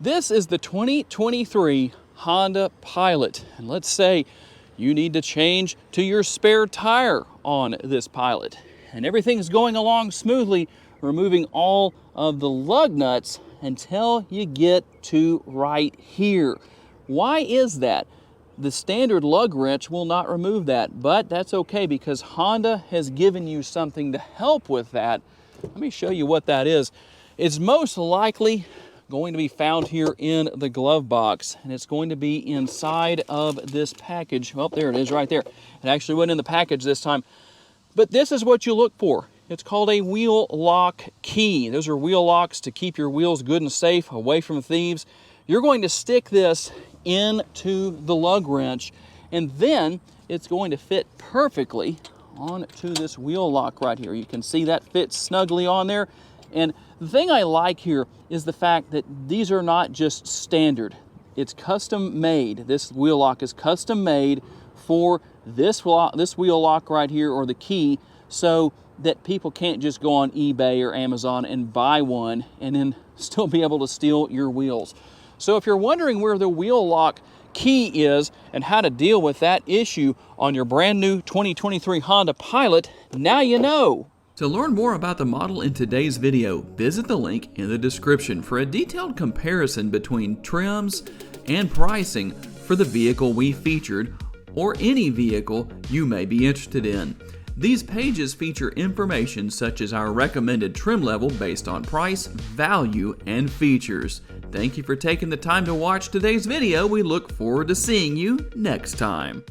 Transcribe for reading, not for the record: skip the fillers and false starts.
This is the 2023 Honda Pilot, and let's say you need to change to your spare tire on this Pilot, and everything's going along smoothly, removing all of the lug nuts until you get to right here. Why is that? The standard lug wrench will not remove that, but that's okay because Honda has given you something to help with that. Let me show you what that is. It's most likely going to be found here in the glove box, and it's going to be inside of this package. Well, there it is right there. It actually went in the package this time, but this is what you look for. It's called a wheel lock key. Those are wheel locks to keep your wheels good and safe away from thieves. You're going to stick this into the lug wrench, and then it's going to fit perfectly onto this wheel lock right here. You can see that fits snugly on there. And the thing I like here is the fact that these are not just standard. It's custom made. This wheel lock is custom made for this wheel lock right here, or the key, so that people can't just go on eBay or Amazon and buy one and then still be able to steal your wheels. So if you're wondering where the wheel lock key is and how to deal with that issue on your brand new 2023 Honda Pilot, now you know. To learn more about the model in today's video, visit the link in the description for a detailed comparison between trims and pricing for the vehicle we featured or any vehicle you may be interested in. These pages feature information such as our recommended trim level based on price, value, and features. Thank you for taking the time to watch today's video. We look forward to seeing you next time.